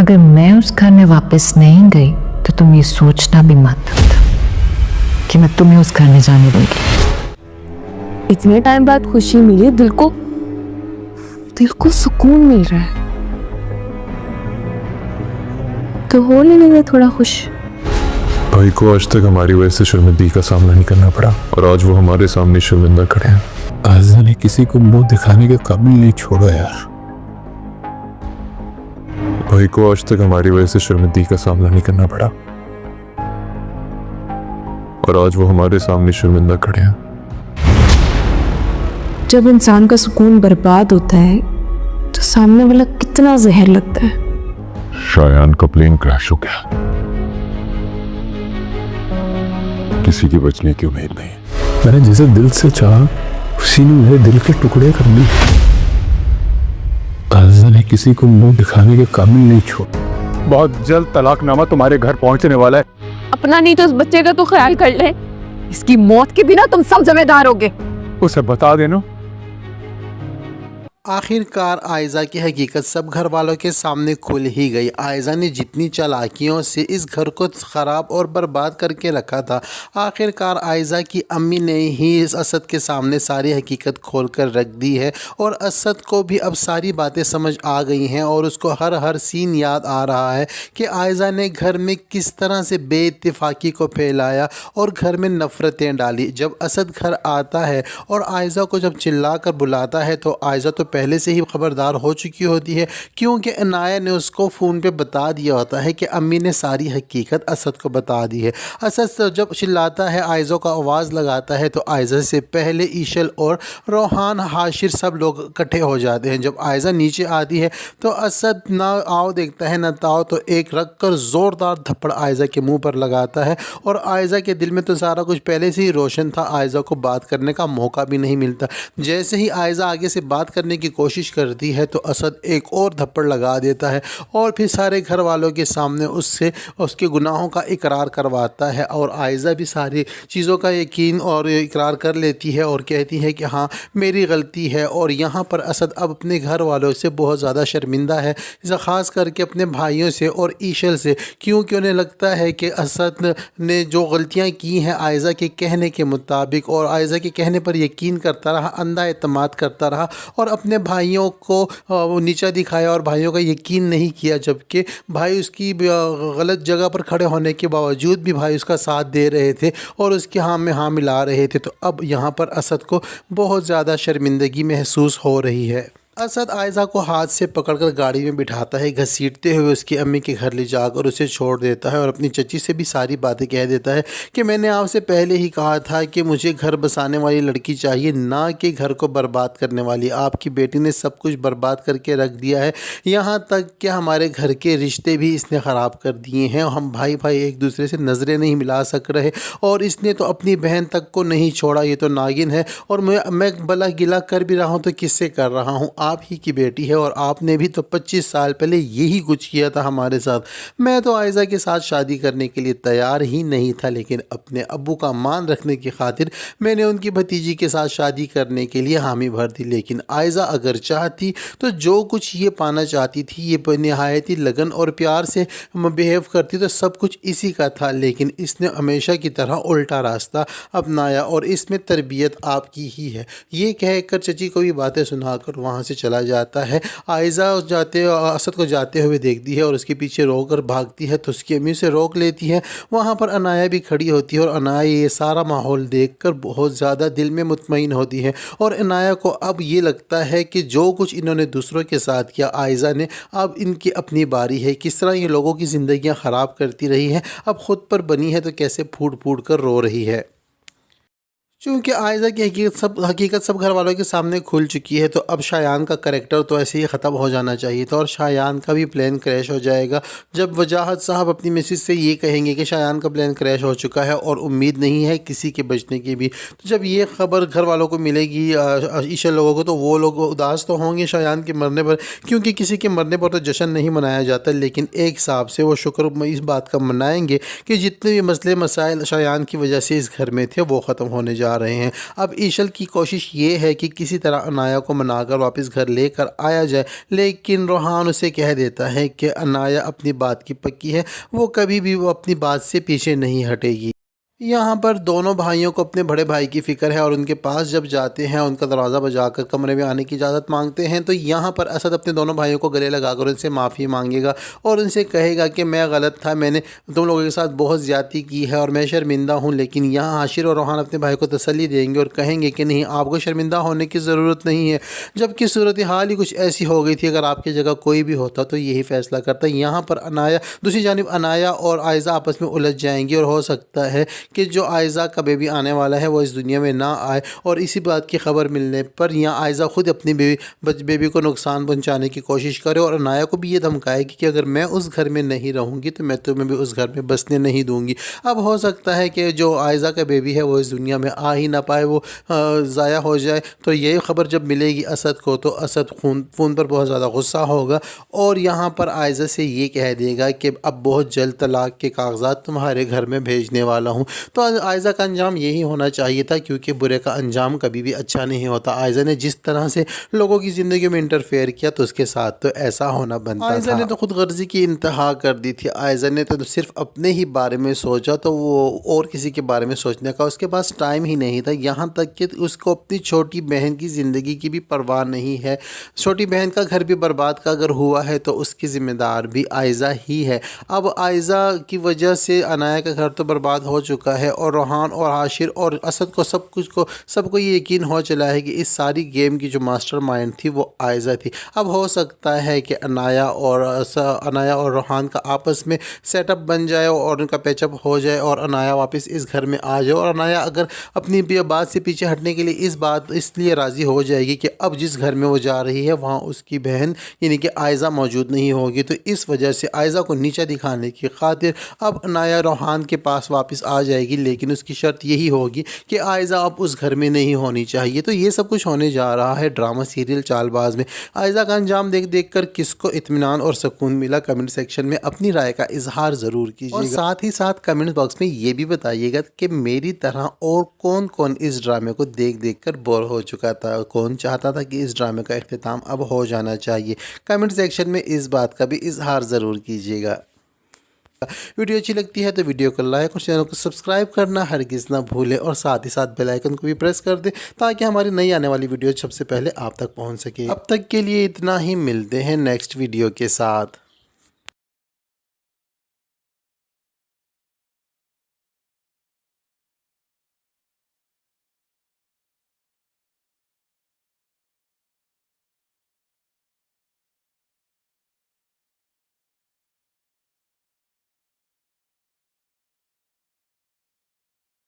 अगर मैं उस घर में वापस नहीं गई तो तुम ये सोचना भी मत कि मैं तुम्हें उस घर में जाने दूंगी। इतने टाइम बाद खुशी मिली, दिल को सुकून मिल रहा है, तो हो लेने दे थोड़ा खुश। भाई को आज तक हमारी वजह से शर्मिंदगी का सामना नहीं करना पड़ा और आज वो हमारे सामने शर्मिंदा खड़े हैं। आयजा ने किसी को मुंह दिखाने के काबिल नहीं छोड़ा यार। भाई को आज तक हमारी वजह से शर्मिंदगी का सामना नहीं करना पड़ा और आज वो हमारे सामने शर्मिंदा खड़े हैं। जब इंसान का सुकून बर्बाद होता है तो सामने वाला कितना जहर लगता है। शायान का प्लेन क्रैश हो गया, किसी की बचने की उम्मीद नहीं। मैंने जिसे दिल से चाहा उसी ने मेरे दिल के टुकड़े कर दिए। आयजा ने किसी को मुंह दिखाने के काबिल नहीं छोड़ा। बहुत जल्द तलाकनामा तुम्हारे घर पहुंचने वाला है। अपना नहीं तो उस बच्चे का तो ख्याल कर ले, इसकी मौत के बिना तुम सब जिम्मेदार होगे। उसे बता देना। आखिरकार आयजा की हकीकत सब घर वालों के सामने खुल ही गई। आयजा ने जितनी चालाकियों से इस घर को ख़राब और बर्बाद करके रखा था, आखिरकार आयजा की अम्मी ने ही इस असद के सामने सारी हकीकत खोल कर रख दी है और असद को भी अब सारी बातें समझ आ गई हैं और उसको हर सीन याद आ रहा है कि आयजा ने घर में किस तरह से बेइत्तेफाकी को फैलाया और घर में नफ़रतें डाली। जब असद घर आता है और आयजा को जब चिल्ला कर बुलाता है तो आयजा तो पहले से ही खबरदार हो चुकी होती है, क्योंकि अनाया ने उसको फ़ोन पे बता दिया होता है कि अम्मी ने सारी हकीकत असद को बता दी है। असद जब चिल्लाता है, आयजा को आवाज़ लगाता है तो आयजा से पहले ईशल और रोहान हाशिर सब लोग इकट्ठे हो जाते हैं। जब आयजा नीचे आती है तो असद ना आओ देखता है ना ताओ, तो एक रख कर ज़ोरदार थप्पड़ आयजा के मुँह पर लगाता है और आयजा के दिल में तो सारा कुछ पहले से ही रोशन था, आयजा को बात करने का मौका भी नहीं मिलता। जैसे ही आयजा आगे से बात करने की कोशिश करती है तो असद एक और थप्पड़ लगा देता है और फिर सारे घर वालों के सामने उससे उसके गुनाहों का इकरार करवाता है और आयजा भी सारी चीज़ों का यकीन और इकरार कर लेती है और कहती है कि हाँ मेरी गलती है। और यहाँ पर असद अब अपने घर वालों से बहुत ज़्यादा शर्मिंदा है, ख़ास करके अपने भाइयों से और ईशल से, क्योंकि उन्हें लगता है कि असद ने जो गलतियाँ की हैं आयजा के कहने के मुताबिक और आयजा के कहने पर यकीन करता रहा, अंधा एतमाद करता रहा और अपने भाइयों को नीचा दिखाया और भाइयों का यकीन नहीं किया, जबकि भाई उसकी गलत जगह पर खड़े होने के बावजूद भी भाई उसका साथ दे रहे थे और उसके हाँ में हाँ मिला रहे थे। तो अब यहाँ पर असद को बहुत ज़्यादा शर्मिंदगी महसूस हो रही है। असद आयजा को हाथ से पकड़कर गाड़ी में बिठाता है, घसीटते हुए उसकी अम्मी के घर ले जाकर उसे छोड़ देता है और अपनी चची से भी सारी बातें कह देता है कि मैंने आपसे पहले ही कहा था कि मुझे घर बसाने वाली लड़की चाहिए, ना कि घर को बर्बाद करने वाली। आपकी बेटी ने सब कुछ बर्बाद करके रख दिया है, यहाँ तक कि हमारे घर के रिश्ते भी इसने ख़राब कर दिए हैं। हम भाई भाई एक दूसरे से नज़रें नहीं मिला सक रहे और इसने तो अपनी बहन तक को नहीं छोड़ा। ये तो नागिन है और मैं भला गिला कर भी रहा हूँ तो किससे कर रहा हूँ? आप ही की बेटी है और आपने भी तो 25 साल पहले यही कुछ किया था हमारे साथ। मैं तो आयजा के साथ शादी करने के लिए तैयार ही नहीं था, लेकिन अपने अब्बू का मान रखने की खातिर मैंने उनकी भतीजी के साथ शादी करने के लिए हामी भर दी। लेकिन आयजा अगर चाहती तो जो कुछ ये पाना चाहती थी, ये नहायत ही लगन और प्यार से बिहेव करती तो सब कुछ इसी का था, लेकिन इसने हमेशा की तरह उल्टा रास्ता अपनाया और इसमें तरबियत आपकी ही है। ये कहकर चची को भी बातें सुनाकर वहाँ से चला जाता है। आयजा असद को जाते हुए देखती है और उसके पीछे रोक कर भागती है तो उसकी अम्मी से रोक लेती है। वहाँ पर अनाया भी खड़ी होती है और अनाया ये सारा माहौल देखकर बहुत ज़्यादा दिल में मुतमईन होती है और अनाया को अब ये लगता है कि जो कुछ इन्होंने दूसरों के साथ किया आयजा ने, अब इनकी अपनी बारी है। किस तरह ये लोगों की ज़िंदगियाँ ख़राब करती रही हैं, अब ख़ुद पर बनी है तो कैसे फूट फूट कर रो रही है। चूँकि आयजा की हकीकत सब घर वालों के सामने खुल चुकी है तो अब शायान का करैक्टर तो ऐसे ही ख़त्म हो जाना चाहिए था और शायान का भी प्लान क्रैश हो जाएगा जब वजाहत साहब अपनी मिसेज से ये कहेंगे कि शायान का प्लान क्रैश हो चुका है और उम्मीद नहीं है किसी के बचने की भी। तो जब ये खबर घर वालों को मिलेगी, ईशा लोगों को, तो वो लोग उदास तो होंगे शायान के मरने पर, क्योंकि किसी के मरने पर तो जश्न नहीं मनाया जाता, लेकिन एक हिसाब से वो शुक्र इस बात का मनाएंगे कि जितने भी मसले मसाइल शायान की वजह से इस घर में थे वो ख़त्म होने जा जा रहे हैं। अब ईशल की कोशिश ये है कि किसी तरह अनाया को मनाकर वापस घर लेकर आया जाए, लेकिन रोहान उसे कह देता है कि अनाया अपनी बात की पक्की है, वो कभी भी वो अपनी बात से पीछे नहीं हटेगी। यहाँ पर दोनों भाइयों को अपने बड़े भाई की फ़िक्र है और उनके पास जब जाते हैं, उनका दरवाज़ा बजाकर कमरे में आने की इजाज़त मांगते हैं, तो यहाँ पर असद अपने दोनों भाइयों को गले लगाकर उनसे माफ़ी मांगेगा और उनसे कहेगा कि मैं गलत था, मैंने तुम लोगों के साथ बहुत ज़्यादती की है और मैं शर्मिंदा हूँ। लेकिन यहाँ आशिर और रोहान अपने भाई को तसल्ली देंगे और कहेंगे कि नहीं, आपको शर्मिंदा होने की ज़रूरत नहीं है, जबकि सूरत हाल ही कुछ ऐसी हो गई थी, अगर आपकी जगह कोई भी होता तो यही फ़ैसला करता। यहाँ पर अनाया, दूसरी जानिब अनाया और आयज़ा आपस में उलझ जाएंगी और हो सकता है कि जो आयज़ा का बेबी आने वाला है वो इस दुनिया में ना आए, और इसी बात की खबर मिलने पर यहाँ आयज़ा खुद अपनी बेबी को नुकसान पहुँचाने की कोशिश करे और अनाया को भी ये धमकाएगी कि अगर मैं उस घर में नहीं रहूँगी तो मैं तुम्हें भी उस घर में बसने नहीं दूँगी। अब हो सकता है कि जो आयज़ा का बेबी है वो इस दुनिया में आ ही ना पाए, वो ज़ाया हो जाए। तो ये खबर जब मिलेगी असद को, तो असद फ़ोन पर बहुत ज़्यादा गुस्सा होगा और यहाँ पर आयज़ा से ये कह देगा कि अब बहुत जल्द तलाक के कागज़ात तुम्हारे घर में भेजने वाला हूँ। तो आयज़ा का अंजाम यही होना चाहिए था, क्योंकि बुरे का अंजाम कभी भी अच्छा नहीं होता। आयज़ा ने जिस तरह से लोगों की ज़िंदगी में इंटरफेयर किया तो उसके साथ तो ऐसा होना बनता था। आयज़ा ने तो खुद गर्जी की इंतहा कर दी थी। आयज़ा ने तो सिर्फ अपने ही बारे में सोचा, तो वो और किसी के बारे में सोचने का उसके पास टाइम ही नहीं था। यहाँ तक कि उसको अपनी छोटी बहन की ज़िंदगी की भी परवाह नहीं है। छोटी बहन का घर भी बर्बाद का अगर हुआ है तो उसकी ज़िम्मेदार भी आयज़ा ही है। अब आयज़ा की वजह से अनाया का घर तो बर्बाद हो चुका है और रोहान और आशिर और असद को सबको ये यकीन हो चला है कि इस सारी गेम की जो मास्टरमाइंड थी वो आयज़ा थी। अब हो सकता है कि अनाया और रोहान का आपस में सेटअप बन जाए और उनका पैचअप हो जाए और अनाया वापस इस घर में आ जाए, और अनाया अगर अपनी बात से पीछे हटने के लिए इसलिए राज़ी हो जाएगी कि अब जिस घर में वो जा रही है वहाँ उसकी बहन यानी कि आयज़ा मौजूद नहीं होगी। तो इस वजह से आयज़ा को नीचा दिखाने की खातिर अब अनाया रोहान के पास वापस आ जाएगी, लेकिन उसकी शर्त यही होगी कि आयज़ा अब उस घर में नहीं होनी चाहिए। तो ये सब कुछ होने जा रहा है ड्रामा सीरियल चालबाज में। आयज़ा का अंजाम देख कर किसको इत्मीनान और सुकून मिला, कमेंट सेक्शन में अपनी राय का इजहार ज़रूर कीजिएगा और साथ ही साथ कमेंट बॉक्स में ये भी बताइएगा कि मेरी तरह और कौन कौन इस ड्रामे को देख कर बोर हो चुका था, कौन चाहता था कि इस ड्रामे का इख्तिताम अब हो जाना चाहिए। कमेंट सेक्शन में इस बात का भी इजहार ज़रूर कीजिएगा। वीडियो अच्छी लगती है तो वीडियो को लाइक और चैनल को सब्सक्राइब करना हरगिज़ ना भूलें और साथ ही साथ बेल आइकन को भी प्रेस कर दें ताकि हमारी नई आने वाली वीडियो सबसे पहले आप तक पहुंच सके। अब तक के लिए इतना ही, मिलते हैं नेक्स्ट वीडियो के साथ।